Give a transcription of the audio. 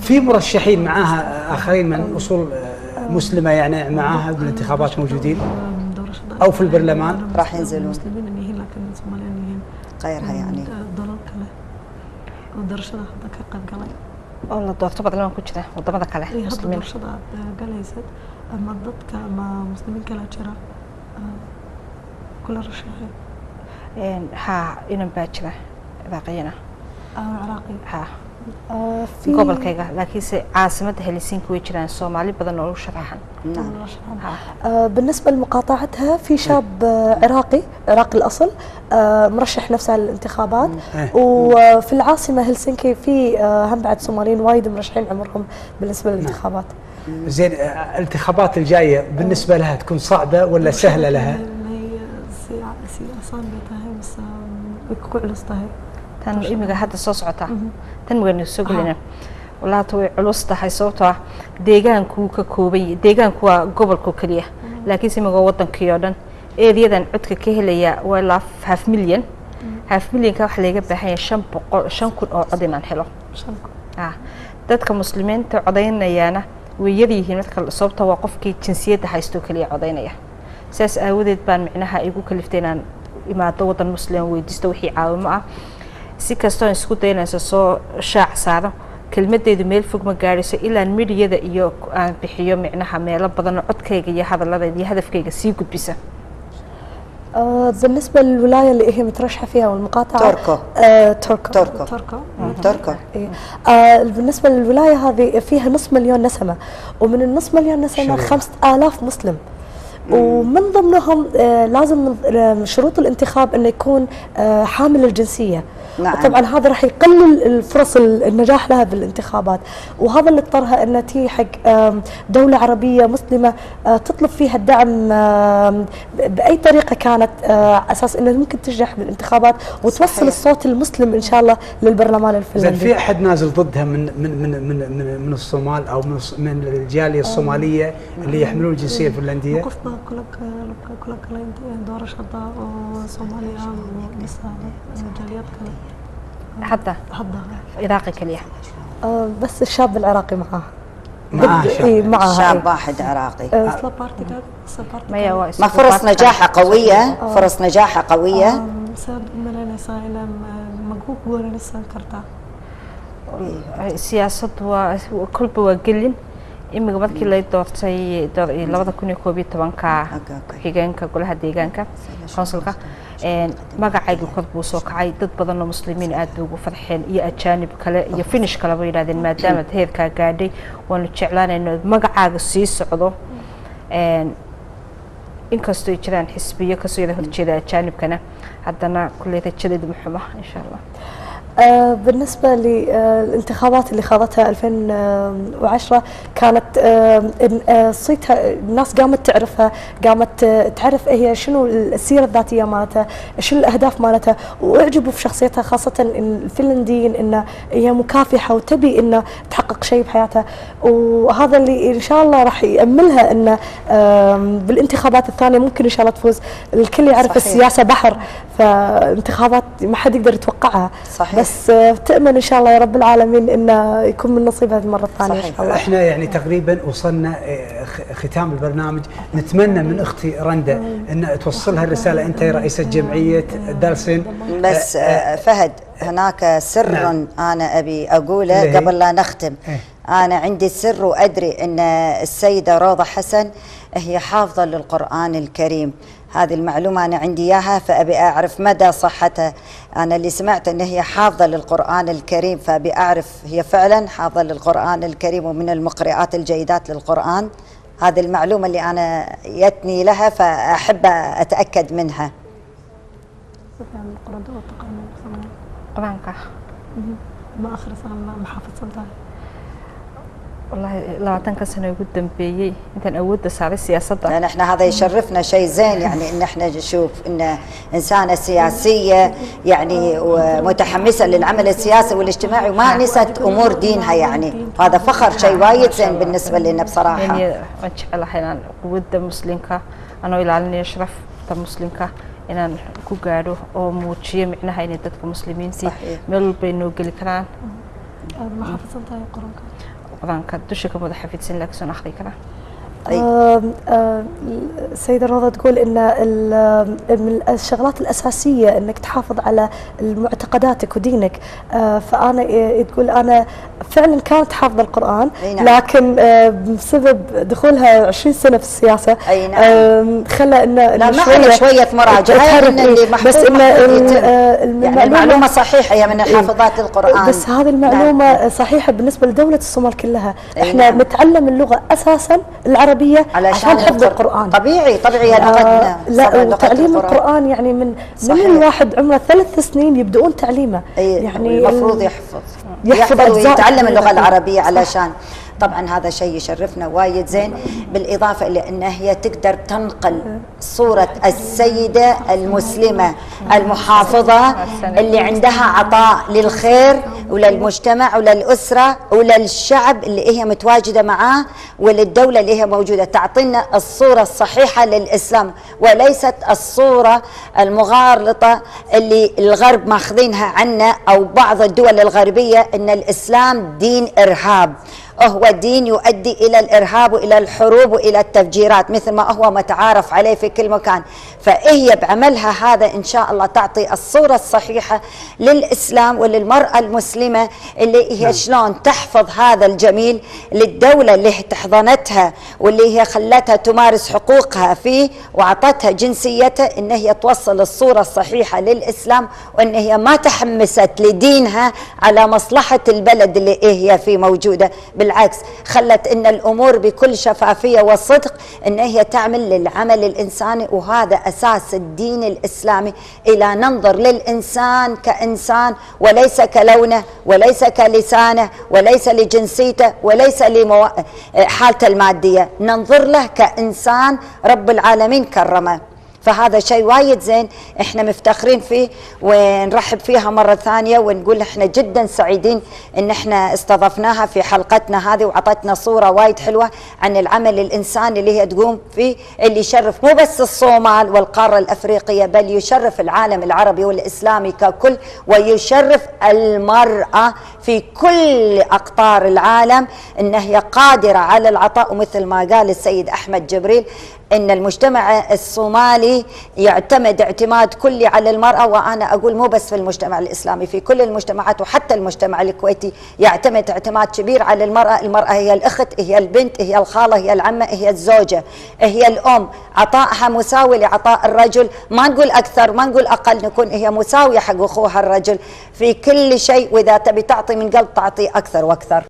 في مرشحين معاها آخرين من أصول مسلمة يعني معاها بالانتخابات موجودين أو في البرلمان راح ينزلون غيرها يعني ودرشة هذا كقب قلي والله دورت بدل ما كنت وضمن ذاك عليه مسلمين درشة قليسد أما ضد كما مسلمين كلا شراء كل رشاها ها إنهم باكرة باقينا عراقي ها في قبل كذا لكن عاصمة هلسنكي ويجران الصومالي بدل نقول شرحا بالنسبة لمقاطعتها في شاب عراقي الأصل مرشح نفسه للانتخابات وفي العاصمة هلسنكي في هم بعد صوماليين وايد مرشحين عمرهم بالنسبة للانتخابات. زين الانتخابات الجاية بالنسبة لها تكون صعبة ولا سهلة لها؟ tan imiga hadda soo socota tan waynu soo galina walaal way culus tahay sababtoo deegaanku ka koobay deegaanku waa gobolka kaliya laakiin simiga wadankii oo dhan eedayadan codka ka helaya waa la 5 milyan ka wax laga baahan yahay 500,000 oo cod inaan helo dadka muslimiinta codeynayana way yar yihiin marka sababtoo waa qofkii jinsiyadda haysto kaliya codeynaya saas aawadeed baan micnaha igu kalifteenaan imaado wadan muslim weydiisto wixii caawimo ah si kastoo isku daynayso soo shaac saaro kelmadeedu meel fog ma gaarayso ilaa midiyada iyo aan bixiyo micnaha meelo badan oo codkayga iyo hadalladayda iyo hadafkayga sii gudbisa. بالنسبة للولاية اللي هي مترشحة فيها والمقاطعة توركو بالنسبة للولاية هذه فيها 500,000 نسمة ومن النص مليون نسمة 5,000 مسلم ومن ضمنهم لازم من شروط الانتخاب انه يكون حامل الجنسيه. نعم. طبعا هذا راح يقلل الفرص النجاح لها بالانتخابات وهذا اللي اضطرها انها تي حق دوله عربيه مسلمه تطلب فيها الدعم باي طريقه كانت اساس انه ممكن تنجح بالانتخابات وتوصل صحيح. الصوت المسلم ان شاء الله للبرلمان الفنلندي. زين في احد نازل ضدها من الصومال او من الجاليه الصوماليه اللي يحملون الجنسيه الفنلنديه؟ كلك دور شطا وصوماليا وجاليات حتى عراقي كليه بس الشاب العراقي معاه شاب واحد عراقي ما فرص نجاحه قويه فرص نجاحه قويه سياسة وكل بوجلين إما قبل كلا دورتي 2011 كحجانك كلها ديجانك كونسلك magacaygu kor buu soo kacay dad badan oo muslimiin aad ugu farxeen iyo ajaanib kale iyo finish kale way yiraahdeen maadaama heerka gaadhay waanu jeclaanaynaa magacaaga sii socdo inkastoo jiraan xisbiyo ka soo horjeeda ajaanibkana haddana kulleed jadid muxuma insha Allah. بالنسبة للانتخابات اللي خاضتها 2010 كانت صيتها الناس قامت تعرفها قامت تعرف هي شنو السيرة الذاتية مالتها شنو الأهداف مالتها وأعجبوا في شخصيتها خاصة الفنلنديين إن هي مكافحة وتبي إنه تحقق شيء بحياتها وهذا اللي إن شاء الله راح يأملها إن بالانتخابات الثانية ممكن إن شاء الله تفوز. الكل يعرف صحيح. السياسة بحر فانتخابات ما حد يقدر يتوقعها صحيح. بس تأمل إن شاء الله يا رب العالمين إنه يكون من نصيبها المرة الثانية إن شاء الله. إحنا يعني تقريبا وصلنا ختام البرنامج نتمنى من أختي رندا أن توصلها الرسالة أنت رئيسة جمعية دالسن بس فهد هناك سر نعم. أنا أبي أقوله قبل لا نختم أنا عندي سر وأدري أن السيدة روضة حسن هي حافظة للقرآن الكريم هذه المعلومة أنا عندي إياها فأبي أعرف مدى صحتها. أنا اللي سمعت أن هي حافظة للقرآن الكريم فأبي أعرف هي فعلا حافظة للقرآن الكريم ومن المقرئات الجيدات للقرآن. هذه المعلومة اللي أنا يتني لها فأحب أتأكد منها. ما آخر سنة محافظ سلطان والله لا تنكسر يقدم بيجي أنت أود سعر السياسة يعني إحنا هذا يشرفنا شيء زين يعني إن إحنا نشوف إن إنسانة سياسية يعني ومتحمسة للعمل السياسي والاجتماعي وما نسيت أمور دينها يعني هذا فخر شيء وايد زين بالنسبة لنا بصراحة. يعني ما شاء الله حين ود مسلمك أنا إلى أني أشرف مسلمك إن كوجارو أو موتشي معناها إن تدك مسلمين تي مل بينو قلكران ما حفظتها قرآنك قرآنك دوشك مو حفظتين لك سنة أخذي كذا السيدة روضة تقول إن من الشغلات الأساسية إنك تحافظ على معتقداتك ودينك. فأنا تقول أنا فعلا كانت حافظة القرآن، لكن بسبب دخولها 20 سنة في السياسة خلى إن لا ما شوية مراجعة بس إن المعلومة صحيحة هي من حافظات القرآن، بس هذه المعلومة صحيحة بالنسبة لدولة الصومال كلها. إحنا نتعلم اللغة أساسا العربية عشان حفظ القرآن. طبيعي لغتنا. لا وتعليم القرآن يعني من الواحد عمره 3 سنين يبدؤون تعليمه، يعني المفروض يحفظ ويتعلم اللغة العربية علشان طبعا هذا شيء يشرفنا وايد زين، بالإضافة إلى أن هي تقدر تنقل صورة السيدة المسلمة المحافظة اللي عندها عطاء للخير وللمجتمع وللأسرة وللشعب اللي هي متواجدة معاه وللدولة اللي هي موجودة، تعطينا الصورة الصحيحة للإسلام وليست الصورة المغالطة اللي الغرب ماخذينها عنا أو بعض الدول الغربية أن الإسلام دين إرهاب، هو دين يؤدي إلى الإرهاب وإلى الحروب وإلى التفجيرات مثل ما هو متعارف عليه في كل مكان. فهي بعملها هذا إن شاء الله تعطي الصورة الصحيحة للإسلام وللمرأة المسلمة اللي هي شلون تحفظ هذا الجميل للدولة اللي تحضنتها واللي هي خلتها تمارس حقوقها فيه وعطتها جنسيتها، إن هي توصل الصورة الصحيحة للإسلام وإن هي ما تحمست لدينها على مصلحة البلد اللي هي فيه موجودة، بالعكس خلت إن الأمور بكل شفافية وصدق إن هي تعمل للعمل الإنساني، وهذا أساس الدين الإسلامي، إلى ننظر للإنسان كإنسان وليس كلونه وليس كلسانه وليس لجنسيته وليس لحالته المادية، ننظر له كإنسان رب العالمين كرمه. فهذا شيء وايد زين احنا مفتخرين فيه ونرحب فيها مرة ثانية ونقول احنا جدا سعيدين ان احنا استضفناها في حلقتنا هذه وعطتنا صورة وايد حلوة عن العمل الانساني اللي هي تقوم فيه، اللي يشرف مو بس الصومال والقارة الافريقية بل يشرف العالم العربي والاسلامي ككل، ويشرف المرأة في كل اقطار العالم ان هي قادرة على العطاء. ومثل ما قال السيد احمد جبريل إن المجتمع الصومالي يعتمد اعتماد كلي على المرأة، وأنا أقول مو بس في المجتمع الإسلامي، في كل المجتمعات وحتى المجتمع الكويتي يعتمد اعتماد كبير على المرأة. المرأة هي الأخت، هي البنت، هي الخالة، هي العمة، هي الزوجة، هي الأم، عطائها مساوي لعطاء الرجل، ما نقول أكثر ما نقول أقل، نكون هي مساوية حق أخوها الرجل في كل شيء، وإذا تبي تعطي من قلب تعطي أكثر وأكثر.